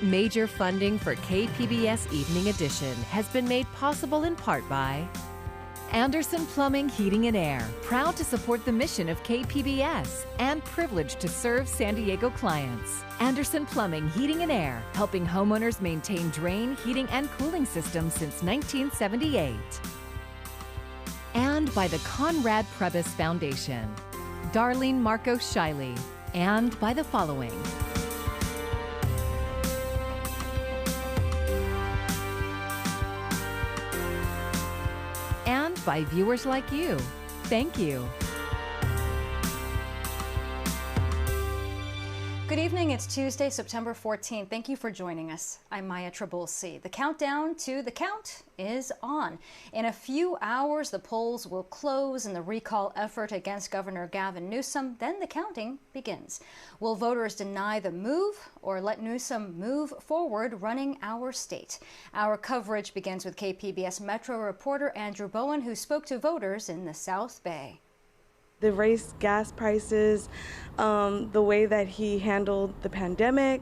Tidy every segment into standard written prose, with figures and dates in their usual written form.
Major funding for KPBS Evening Edition has been made possible in part by Anderson Plumbing, Heating and Air, proud to support the mission of KPBS and privileged to serve San Diego clients. Anderson Plumbing, Heating and Air, helping homeowners maintain drain, heating, and cooling systems since 1978. And by the Conrad Prebys Foundation, Darlene Marco Shiley, and by the following. And by viewers like you. Thank you. Good evening. It's Tuesday, September 14th. Thank you for joining us. I'm Maya Trabulsi. The countdown to the count is on. In a few hours, the polls will close in the recall effort against Governor Gavin Newsom. Then the counting begins. Will voters deny the move or let Newsom move forward running our state? Our coverage begins with KPBS Metro reporter Andrew Bowen, who spoke to voters in the South Bay. The raised gas prices, the way that he handled the pandemic.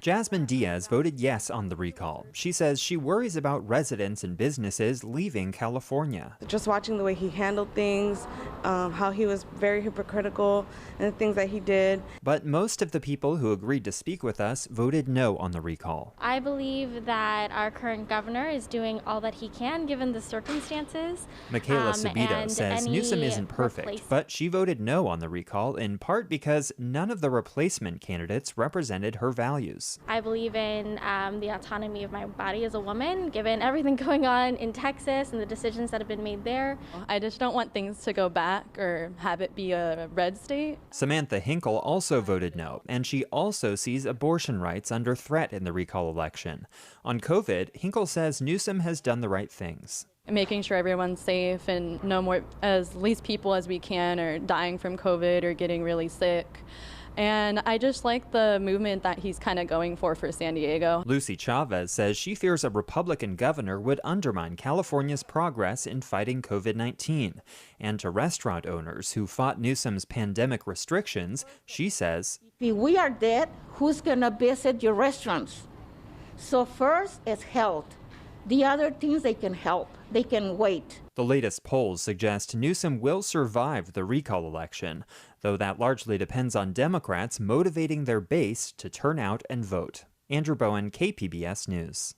Jasmine Diaz voted yes on the recall. She says she worries about residents and businesses leaving California. Just watching the way he handled things, how he was very hypocritical in the things that he did. But most of the people who agreed to speak with us voted no on the recall. I believe that our current governor is doing all that he can given the circumstances. Michaela Subito says Newsom isn't perfect, but she voted no on the recall in part because none of the replacement candidates represented her values. I believe in the autonomy of my body as a woman, given everything going on in Texas and the decisions that have been made there. I just don't want things to go back or have it be a red state. Samantha Hinkle also voted no, and she also sees abortion rights under threat in the recall election. On COVID, Hinkle says Newsom has done the right things. Making sure everyone's safe and no more, as least people as we can are dying from COVID or getting really sick. And I just like the movement that he's kind of going for San Diego. Lucy Chavez says she fears a Republican governor would undermine California's progress in fighting COVID-19. And to restaurant owners who fought Newsom's pandemic restrictions, she says, if we are dead, who's going to visit your restaurants? So first is health. The other things they can help. They can wait. The latest polls suggest Newsom will survive the recall election, though that largely depends on Democrats motivating their base to turn out and vote. Andrew Bowen, KPBS News.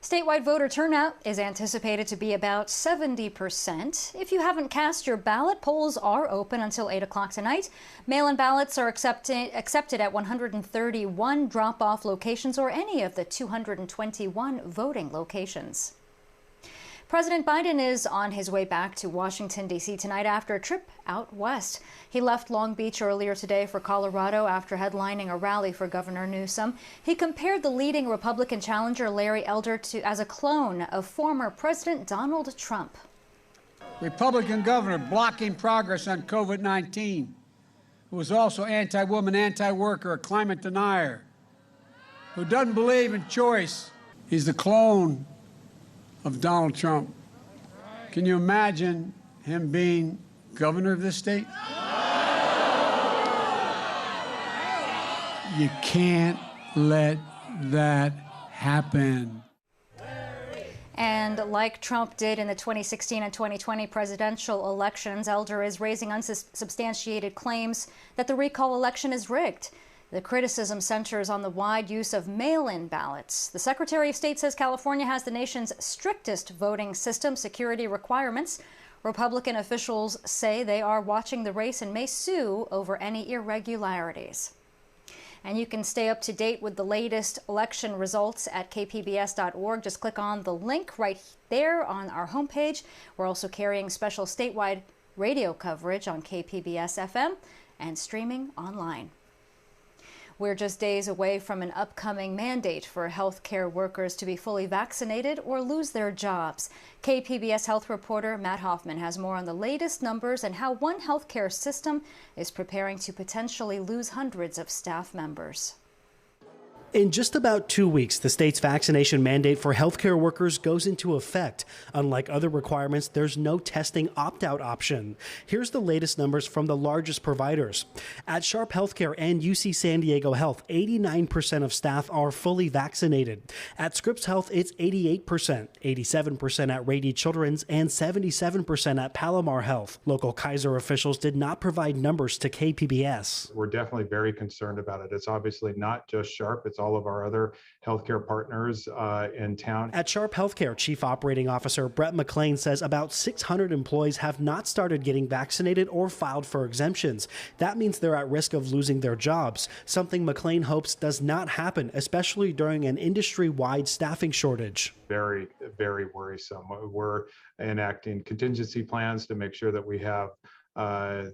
Statewide voter turnout is anticipated to be about 70%. If you haven't cast your ballot, polls are open until 8 o'clock tonight. Mail-in ballots are accepted at 131 drop-off locations or any of the 221 voting locations. President Biden is on his way back to Washington, D.C. tonight after a trip out west. He left Long Beach earlier today for Colorado after headlining a rally for Governor Newsom. He compared the leading Republican challenger, Larry Elder, as a clone of former President Donald Trump. Republican governor blocking progress on COVID-19, who is also anti-woman, anti-worker, a climate denier, who doesn't believe in choice. He's the clone of Donald Trump. Can you imagine him being governor of this state? You can't let that happen. And like Trump did in the 2016 and 2020 presidential elections, Elder is raising unsubstantiated claims that the recall election is rigged. The criticism centers on the wide use of mail-in ballots. The Secretary of State says California has the nation's strictest voting system security requirements. Republican officials say they are watching the race and may sue over any irregularities. And you can stay up to date with the latest election results at kpbs.org. Just click on the link right there on our homepage. We're also carrying special statewide radio coverage on KPBS FM and streaming online. We're just days away from an upcoming mandate for healthcare workers to be fully vaccinated or lose their jobs. KPBS health reporter Matt Hoffman has more on the latest numbers and how one healthcare system is preparing to potentially lose hundreds of staff members. In just about 2 weeks, the state's vaccination mandate for healthcare workers goes into effect. Unlike other requirements, there's no testing opt-out option. Here's the latest numbers from the largest providers. At Sharp Healthcare and UC San Diego Health, 89% of staff are fully vaccinated. At Scripps Health, it's 88%, 87% at Rady Children's, and 77% at Palomar Health. Local Kaiser officials did not provide numbers to KPBS. We're definitely very concerned about it. It's obviously not just Sharp, it's all of our other healthcare partners in town. At Sharp Healthcare, Chief Operating Officer Brett McLean says about 600 employees have not started getting vaccinated or filed for exemptions. That means they're at risk of losing their jobs, something McLean hopes does not happen, especially during an industry-wide staffing shortage. Very, very worrisome. We're enacting contingency plans to make sure that we have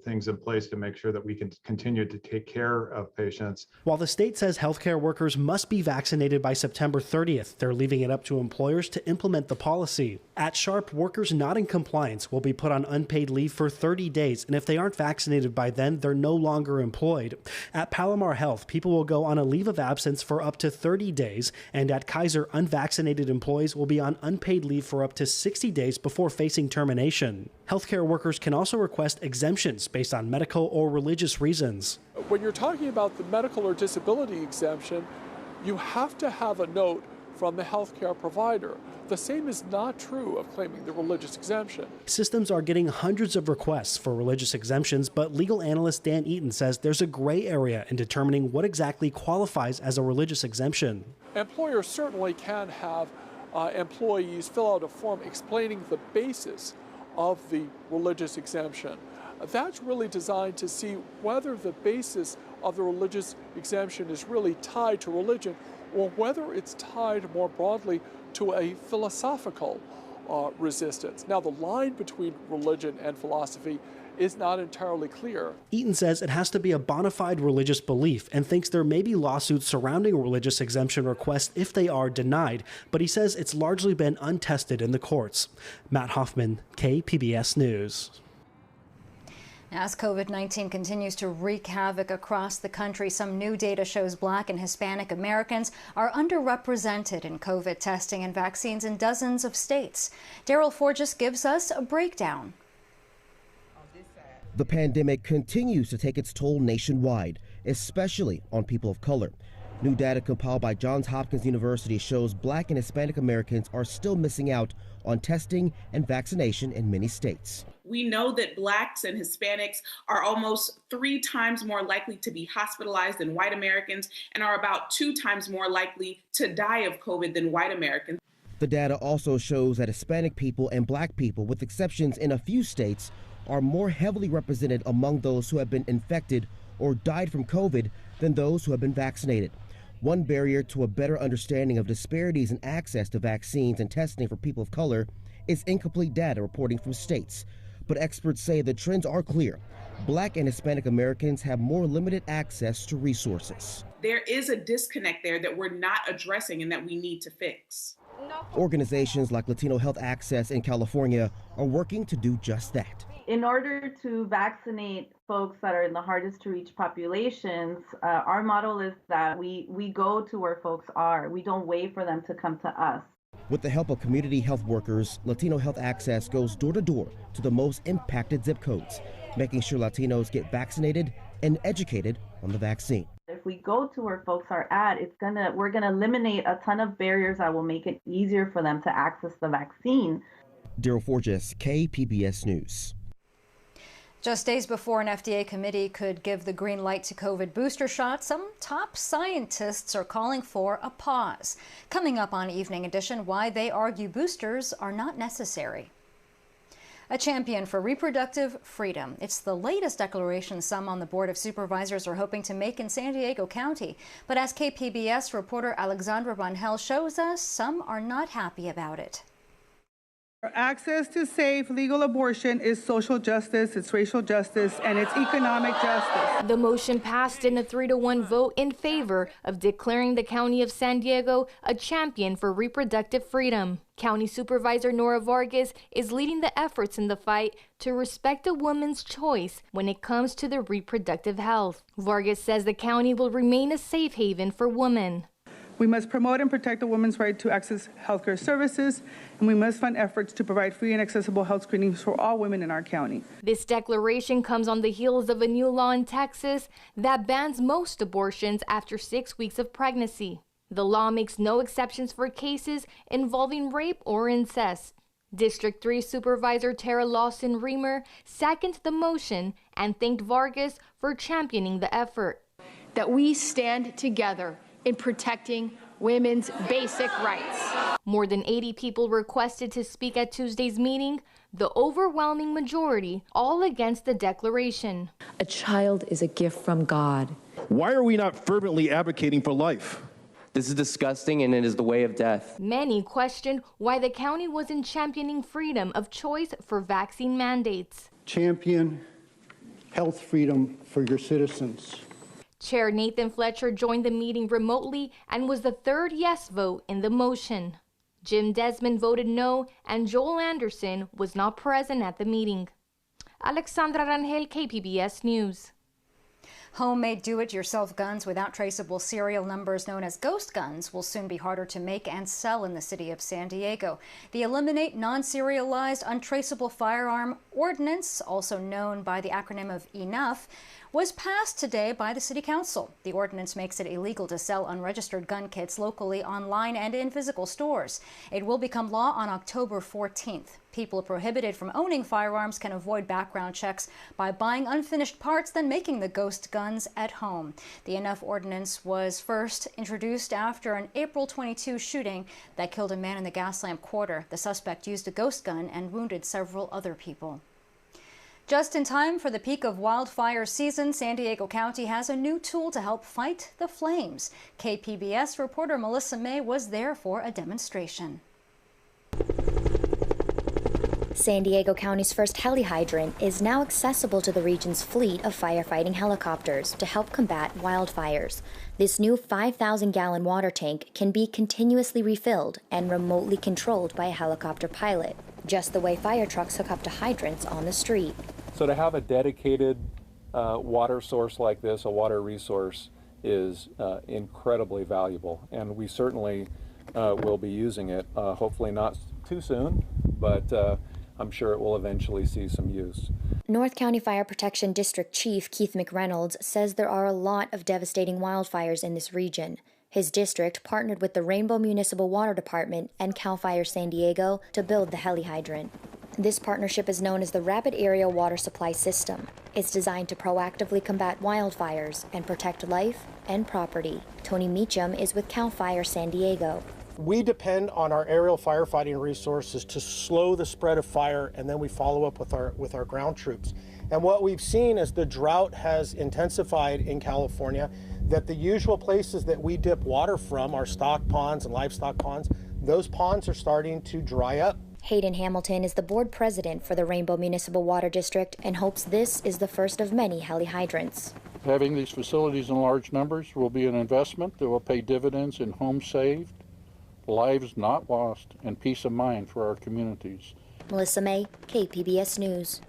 things in place to make sure that we can continue to take care of patients. While the state says healthcare workers must be vaccinated by September 30th, they're leaving it up to employers to implement the policy. At Sharp, workers not in compliance will be put on unpaid leave for 30 days, and if they aren't vaccinated by then, they're no longer employed. At Palomar Health, people will go on a leave of absence for up to 30 days, and at Kaiser, unvaccinated employees will be on unpaid leave for up to 60 days before facing termination. Healthcare workers can also request exemptions based on medical or religious reasons. When you're talking about the medical or disability exemption, you have to have a note from the healthcare provider. The same is not true of claiming the religious exemption. Systems are getting hundreds of requests for religious exemptions, but legal analyst Dan Eaton says there's a gray area in determining what exactly qualifies as a religious exemption. Employers certainly can have employees fill out a form explaining the basis of the religious exemption. That's really designed to see whether the basis of the religious exemption is really tied to religion or whether it's tied more broadly to a philosophical resistance. Now, the line between religion and philosophy is not entirely clear. Eaton says it has to be a bona fide religious belief and thinks there may be lawsuits surrounding religious exemption requests if they are denied, but he says it's largely been untested in the courts. Matt Hoffman, KPBS News. As COVID-19 continues to wreak havoc across the country, some new data shows Black and Hispanic Americans are underrepresented in COVID testing and vaccines in dozens of states. Daryl Forges gives us a breakdown. The pandemic continues to take its toll nationwide, especially on people of color. New data compiled by Johns Hopkins University shows Black and Hispanic Americans are still missing out on testing and vaccination in many states. We know that Blacks and Hispanics are almost 3 times more likely to be hospitalized than white Americans and are about 2 times more likely to die of COVID than white Americans. The data also shows that Hispanic people and Black people, with exceptions in a few states, are more heavily represented among those who have been infected or died from COVID than those who have been vaccinated. One barrier to a better understanding of disparities in access to vaccines and testing for people of color is incomplete data reporting from states. But experts say the trends are clear. Black and Hispanic Americans have more limited access to resources. There is a disconnect there that we're not addressing and that we need to fix. Organizations like Latino Health Access in California are working to do just that. In order to vaccinate folks that are in the hardest to reach populations, our model is that we go to where folks are. We don't wait for them to come to us. With the help of community health workers, Latino Health Access goes door to door to the most impacted zip codes, making sure Latinos get vaccinated and educated on the vaccine. If we go to where folks are at, we're gonna eliminate a ton of barriers that will make it easier for them to access the vaccine. Daryl Forges, KPBS News. Just days before an FDA committee could give the green light to COVID booster shots, some top scientists are calling for a pause. Coming up on Evening Edition, why they argue boosters are not necessary. A champion for reproductive freedom. It's the latest declaration some on the Board of Supervisors are hoping to make in San Diego County. But as KPBS reporter Alexandra Rangel shows us, some are not happy about it. Access to safe, legal abortion is social justice, it's racial justice, and it's economic justice. The motion passed in a 3-1 vote in favor of declaring the County of San Diego a champion for reproductive freedom. County Supervisor Nora Vargas is leading the efforts in the fight to respect a woman's choice when it comes to their reproductive health. Vargas says the county will remain a safe haven for women. We must promote and protect a woman's right to access healthcare services, and we must fund efforts to provide free and accessible health screenings for all women in our county. This declaration comes on the heels of a new law in Texas that bans most abortions after 6 weeks of pregnancy. The law makes no exceptions for cases involving rape or incest. District 3 Supervisor Tara Lawson-Reamer seconded the motion and thanked Vargas for championing the effort. That we stand together in protecting women's basic rights. More than 80 people requested to speak at Tuesday's meeting, the overwhelming majority all against the declaration. A child is a gift from God. Why are we not fervently advocating for life? This is disgusting, and it is the way of death. Many questioned why the county wasn't championing freedom of choice for vaccine mandates. Champion health freedom for your citizens. Chair Nathan Fletcher joined the meeting remotely and was the third yes vote in the motion. Jim Desmond voted no, and Joel Anderson was not present at the meeting. Alexandra Rangel, KPBS News. Homemade do-it-yourself guns without traceable serial numbers known as ghost guns will soon be harder to make and sell in the city of San Diego. The Eliminate Non-Serialized Untraceable Firearm Ordinance, also known by the acronym of ENOUGH, was passed today by the City Council. The ordinance makes it illegal to sell unregistered gun kits locally, online, and in physical stores. It will become law on October 14th. People prohibited from owning firearms can avoid background checks by buying unfinished parts, then making the ghost guns at home. The ENOUGH ordinance was first introduced after an April 22 shooting that killed a man in the Gaslamp Quarter. The suspect used a ghost gun and wounded several other people. Just in time for the peak of wildfire season, San Diego County has a new tool to help fight the flames. KPBS reporter Melissa May was there for a demonstration. San Diego County's first heli-hydrant is now accessible to the region's fleet of firefighting helicopters to help combat wildfires. This new 5,000-gallon water tank can be continuously refilled and remotely controlled by a helicopter pilot, just the way fire trucks hook up to hydrants on the street. So to have a dedicated water source like this, a water resource, is incredibly valuable, and we certainly will be using it, hopefully not too soon, but I'm sure it will eventually see some use. North County Fire Protection District Chief Keith McReynolds says there are a lot of devastating wildfires in this region. His district partnered with the Rainbow Municipal Water Department and CAL FIRE San Diego to build the heli-hydrant. This partnership is known as the Rapid Area Water Supply System. It's designed to proactively combat wildfires and protect life and property. Tony Meacham is with CAL FIRE San Diego. We depend on our aerial firefighting resources to slow the spread of fire, and then we follow up with our ground troops. And what we've seen as the drought has intensified in California, that the usual places that we dip water from, our stock ponds and livestock ponds, those ponds are starting to dry up. Hayden Hamilton is the board president for the Rainbow Municipal Water District and hopes this is the first of many heli-hydrants. Having these facilities in large numbers will be an investment that will pay dividends in homes saved, lives not lost, and peace of mind for our communities. Melissa May, KPBS News.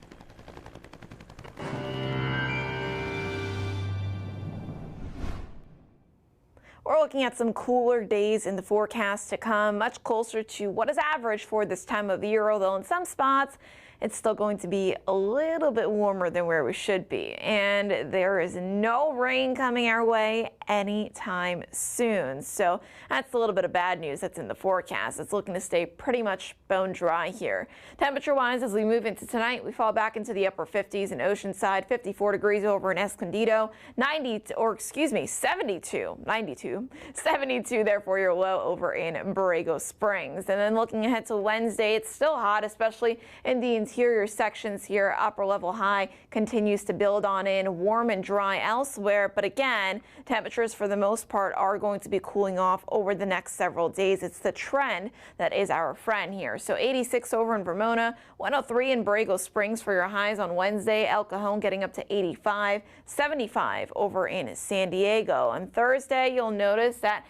We're looking at some cooler days in the forecast to come, much closer to what is average for this time of year, although in some spots it's still going to be a little bit warmer than where we should be. And there is no rain coming our way anytime soon. So that's a little bit of bad news that's in the forecast. It's looking to stay pretty much bone dry here. Temperature-wise, as we move into tonight, we fall back into the upper 50s in Oceanside, 54 degrees over in Escondido, 72 there for your low over in Borrego Springs. And then looking ahead to Wednesday, it's still hot, especially in the interior sections here. Upper level high continues to build on in, warm and dry elsewhere. But again, temperatures for the most part are going to be cooling off over the next several days. It's the trend that is our friend here. So 86 over in Vermona, 103 in Borrego Springs for your highs on Wednesday. El Cajon getting up to 85, 75 over in San Diego. And Thursday, you'll notice that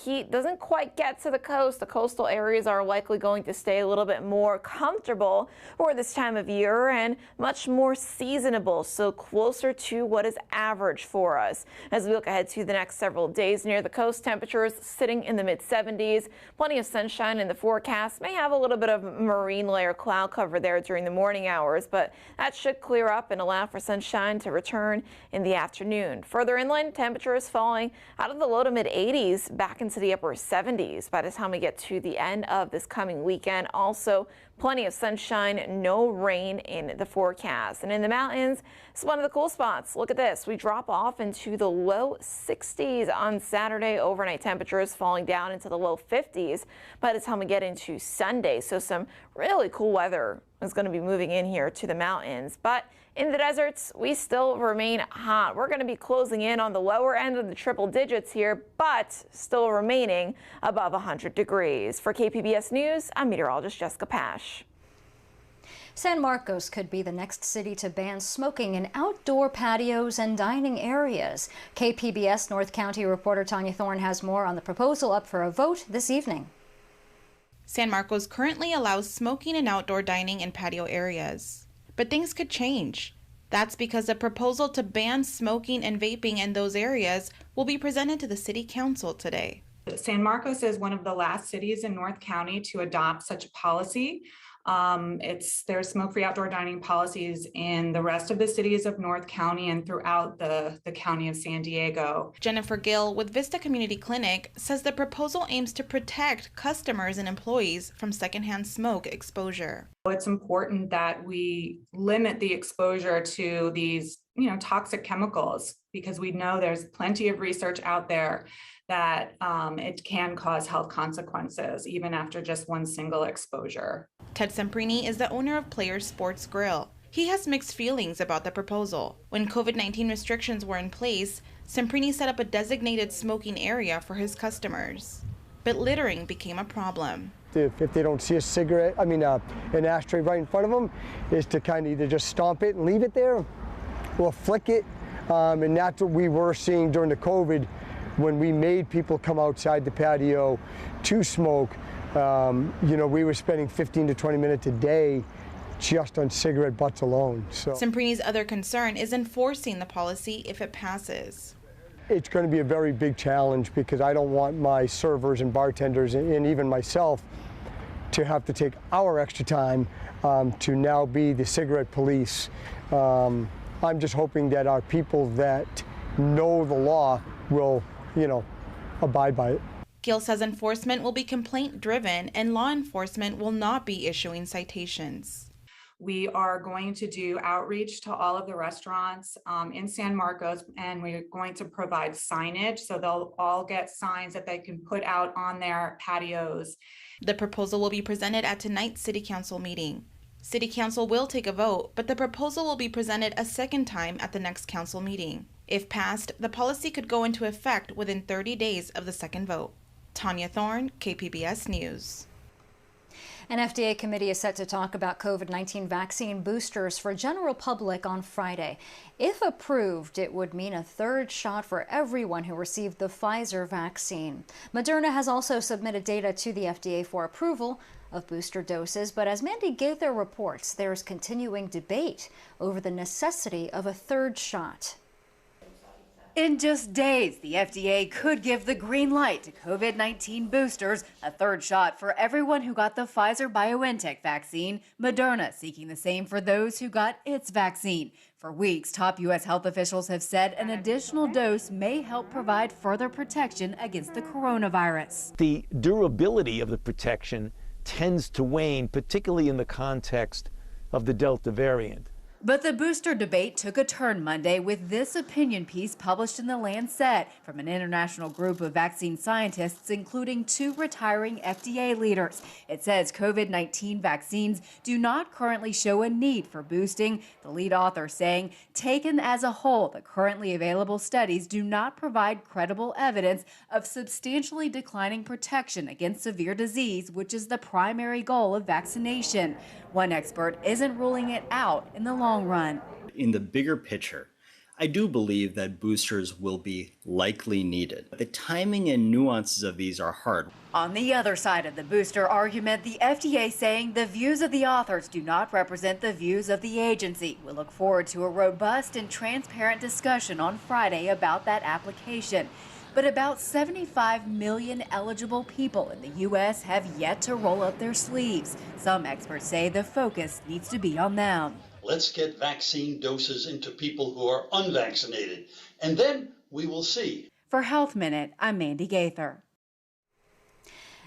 heat doesn't quite get to the coast. The coastal areas are likely going to stay a little bit more comfortable for the this time of year and much more seasonable, so closer to what is average for us. As we look ahead to the next several days near the coast, temperatures sitting in the mid-70s. Plenty of sunshine in the forecast. May have a little bit of marine layer cloud cover there during the morning hours, but that should clear up and allow for sunshine to return in the afternoon. Further inland, temperatures falling out of the low to mid-80s back into the upper 70s by the time we get to the end of this coming weekend. Also, plenty of sunshine, no rain in the forecast. And in the mountains, it's one of the cool spots. Look at this. We drop off into the low 60s on Saturday. Overnight temperatures falling down into the low 50s by the time we get into Sunday. So some really cool weather is going to be moving in here to the mountains. But in the deserts, we still remain hot. We're going to be closing in on the lower end of the triple digits here, but still remaining above 100 degrees. For KPBS News, I'm meteorologist Jessica Pash. San Marcos could be the next city to ban smoking in outdoor patios and dining areas. KPBS North County reporter Tanya Thorne has more on the proposal up for a vote this evening. San Marcos currently allows smoking in outdoor dining and patio areas. But things could change. That's because a proposal to ban smoking and vaping in those areas will be presented to the City Council today. San Marcos is one of the last cities in North County to adopt such a policy. There's smoke-free outdoor dining policies in the rest of the cities of North County and throughout the county of San Diego. Jennifer Gill with Vista Community Clinic says the proposal aims to protect customers and employees from secondhand smoke exposure. It's important that we limit the exposure to these, toxic chemicals, because we know there's plenty of research out there that it can cause health consequences even after just one single exposure. Ted Semprini is the owner of Players Sports Grill. He has mixed feelings about the proposal. When COVID-19 restrictions were in place, Semprini set up a designated smoking area for his customers. But littering became a problem. If they don't see a cigarette, an ashtray right in front of them, is to kind of either just stomp it and leave it there or flick it. And that's what we were seeing during the COVID when we made people come outside the patio to smoke. We were spending 15 to 20 minutes a day just on cigarette butts alone. So Semprini's other concern is enforcing the policy if it passes. It's going to be a very big challenge because I don't want my servers and bartenders and even myself to have to take our extra time to now be the cigarette police. I'm just hoping that our people that know the law will, abide by it. Gill says enforcement will be complaint-driven and law enforcement will not be issuing citations. We are going to do outreach to all of the restaurants in San Marcos, and we're going to provide signage, so they'll all get signs that they can put out on their patios. The proposal will be presented at tonight's City Council meeting. City Council will take a vote, but the proposal will be presented a second time at the next council meeting. If passed, the policy could go into effect within 30 days of the second vote. Tanya Thorne, KPBS News. An FDA committee is set to talk about COVID-19 vaccine boosters for general public on Friday. If approved, it would mean a third shot for everyone who received the Pfizer vaccine. Moderna has also submitted data to the FDA for approval of booster doses, but as Mandy Gaither reports, there is continuing debate over the necessity of a third shot. In just days, the FDA could give the green light to COVID-19 boosters, a third shot for everyone who got the Pfizer-BioNTech vaccine, Moderna seeking the same for those who got its vaccine. For weeks, top U.S. health officials have said an additional dose may help provide further protection against the coronavirus. The durability of the protection tends to wane, particularly in the context of the Delta variant. But the booster debate took a turn Monday with this opinion piece published in The Lancet from an international group of vaccine scientists, including 2 retiring FDA leaders. It says COVID-19 vaccines do not currently show a need for boosting, the lead author saying, taken as a whole, the currently available studies do not provide credible evidence of substantially declining protection against severe disease, which is the primary goal of vaccination. One expert isn't ruling it out in the long run. In the bigger picture, I do believe that boosters will be likely needed. The timing and nuances of these are hard. On the other side of the booster argument, the FDA saying the views of the authors do not represent the views of the agency. We look forward to a robust and transparent discussion on Friday about that application. But about 75 million eligible people in the U.S. have yet to roll up their sleeves. Some experts say the focus needs to be on them. Let's get vaccine doses into people who are unvaccinated, and then we will see. For Health Minute, I'm Mandy Gaither.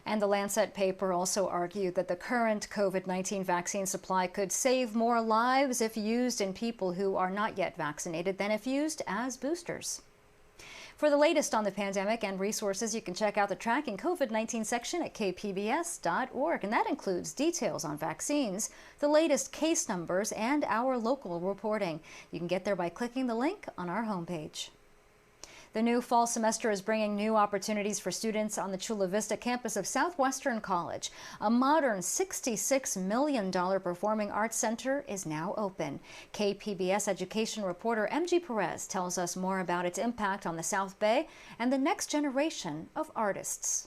And the Lancet paper also argued that the current COVID-19 vaccine supply could save more lives if used in people who are not yet vaccinated than if used as boosters. For the latest on the pandemic and resources, you can check out the Tracking COVID-19 section at kpbs.org. And that includes details on vaccines, the latest case numbers, and our local reporting. You can get there by clicking the link on our homepage. The new fall semester is bringing new opportunities for students on the Chula Vista campus of Southwestern College. A modern $66 million performing arts center is now open. KPBS education reporter MG Perez tells us more about its impact on the South Bay and the next generation of artists.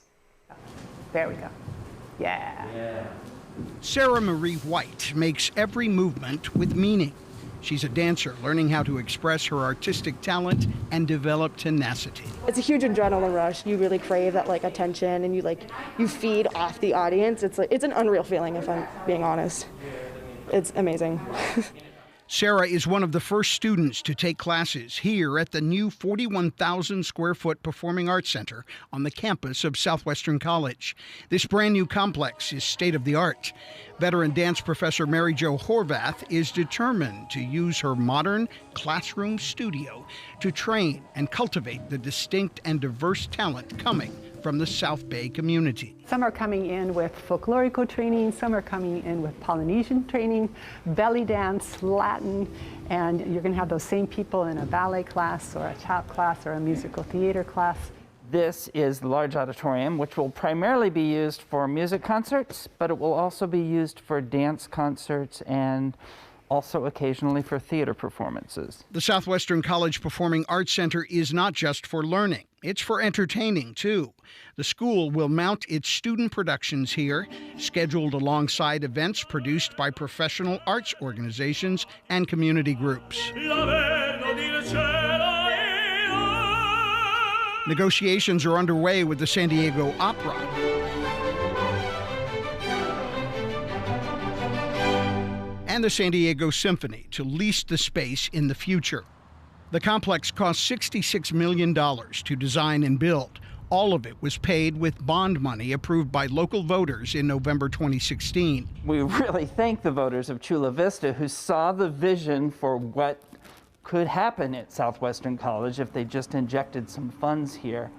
There we go. Yeah. Sarah Marie White makes every movement with meaning. She's a dancer learning how to express her artistic talent and develop tenacity. It's a huge adrenaline rush. You really crave that attention, and you feed off the audience. It's an unreal feeling, if I'm being honest. It's amazing. Sarah is one of the first students to take classes here at the new 41,000 square foot Performing Arts Center on the campus of Southwestern College. This brand new complex is state of the art. Veteran dance professor Mary Jo Horvath is determined to use her modern classroom studio to train and cultivate the distinct and diverse talent coming from the South Bay community. Some are coming in with folklorico training, some are coming in with Polynesian training, belly dance, Latin, and you're going to have those same people in a ballet class or a tap class or a musical theater class. This is the large auditorium, which will primarily be used for music concerts, but it will also be used for dance concerts and also occasionally for theater performances. The Southwestern College Performing Arts Center is not just for learning. It's for entertaining, too. The school will mount its student productions here, scheduled alongside events produced by professional arts organizations and community groups. Negotiations are underway with the San Diego Opera. And the San Diego Symphony to lease the space in the future. The complex cost $66 million to design and build. All of it was paid with bond money approved by local voters in November 2016. We really thank the voters of Chula Vista who saw the vision for what could happen at Southwestern College if they just injected some funds here.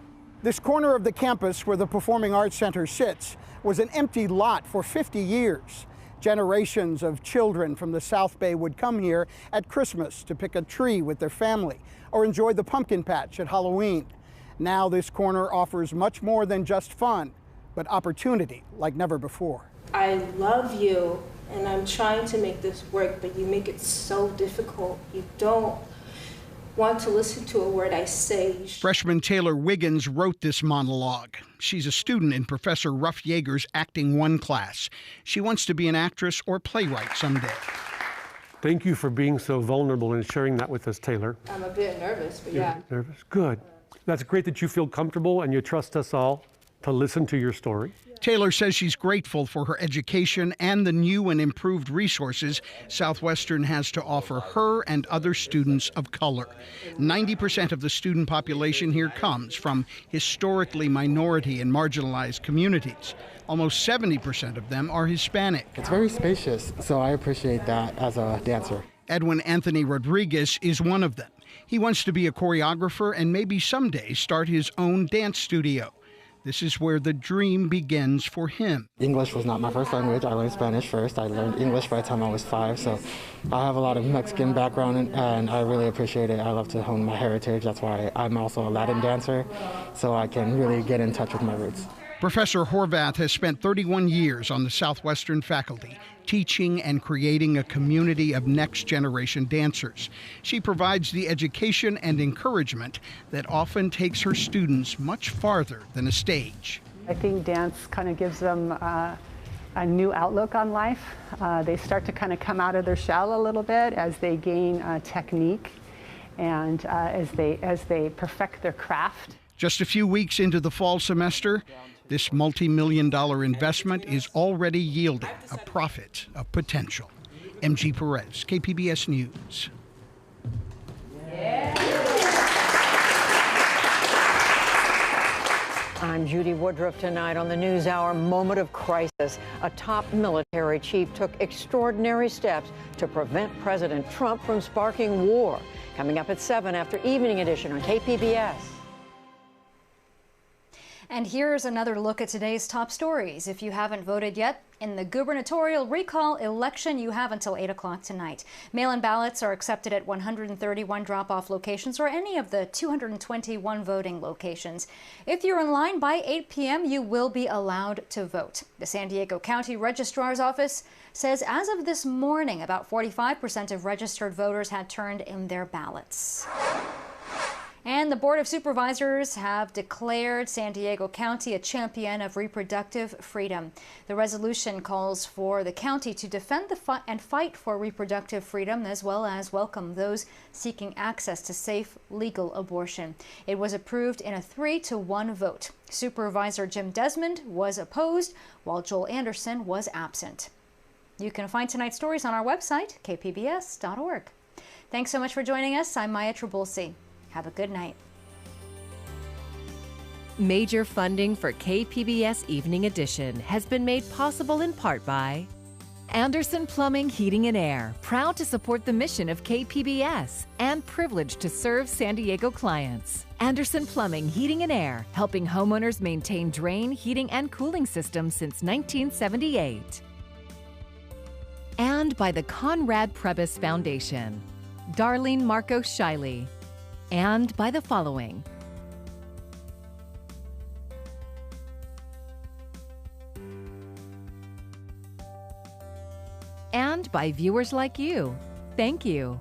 This corner of the campus where the Performing Arts Center sits was an empty lot for 50 years. Generations of children from the South Bay would come here at Christmas to pick a tree with their family or enjoy the pumpkin patch at Halloween. Now this corner offers much more than just fun, but opportunity like never before. I love you, and I'm trying to make this work, but you make it so difficult. You don't want to listen to a word I say. Freshman Taylor Wiggins wrote this monologue. She's a student in Professor Ruff Yeager's Acting 1 class. She wants to be an actress or playwright someday. Thank you for being so vulnerable and sharing that with us, Taylor. I'm a bit nervous, but You're yeah. Nervous? Good. That's great that you feel comfortable and you trust us all to listen to your story. Taylor says she's grateful for her education and the new and improved resources Southwestern has to offer her and other students of color. 90% of the student population here comes from historically minority and marginalized communities. Almost 70% of them are Hispanic. It's very spacious, so I appreciate that as a dancer. Edwin Anthony Rodriguez is one of them. He wants to be a choreographer and maybe someday start his own dance studio. This is where the dream begins for him. English was not my first language. I learned Spanish first. I learned English by the time I was 5, so I have a lot of Mexican background, and I really appreciate it. I love to hone my heritage. That's why I'm also a Latin dancer, so I can really get in touch with my roots. Professor Horvath has spent 31 years on the Southwestern faculty, teaching and creating a community of next-generation dancers. She provides the education and encouragement that often takes her students much farther than a stage. I think dance kind of gives them a new outlook on life. They start to kind of come out of their shell a little bit as they gain technique and as they perfect their craft. Just a few weeks into the fall semester, this multi-million-dollar investment is already yielding a profit of potential. MG Perez, KPBS News. I'm Judy Woodruff. Tonight on the NewsHour, moment of crisis. A top military chief took extraordinary steps to prevent President Trump from sparking war. Coming up at 7 after Evening Edition on KPBS. And here's another look at today's top stories. If you haven't voted yet in the gubernatorial recall election, you have until 8 o'clock tonight. Mail-in ballots are accepted at 131 drop-off locations or any of the 221 voting locations. If you're in line by 8 p.m., you will be allowed to vote. The San Diego County Registrar's Office says as of this morning, about 45% of registered voters had turned in their ballots. And the Board of Supervisors have declared San Diego County a champion of reproductive freedom. The resolution calls for the county to defend and fight for reproductive freedom, as well as welcome those seeking access to safe, legal abortion. It was approved in a 3-to-1 vote. Supervisor Jim Desmond was opposed, while Joel Anderson was absent. You can find tonight's stories on our website, kpbs.org. Thanks so much for joining us. I'm Maya Trabulsi. Have a good night. Major funding for KPBS Evening Edition has been made possible in part by Anderson Plumbing, Heating and Air, proud to support the mission of KPBS and privileged to serve San Diego clients. Anderson Plumbing, Heating and Air, helping homeowners maintain drain, heating, and cooling systems since 1978. And by the Conrad Prebys Foundation, Darlene Marcos Shiley. And by the following. And by viewers like you. Thank you.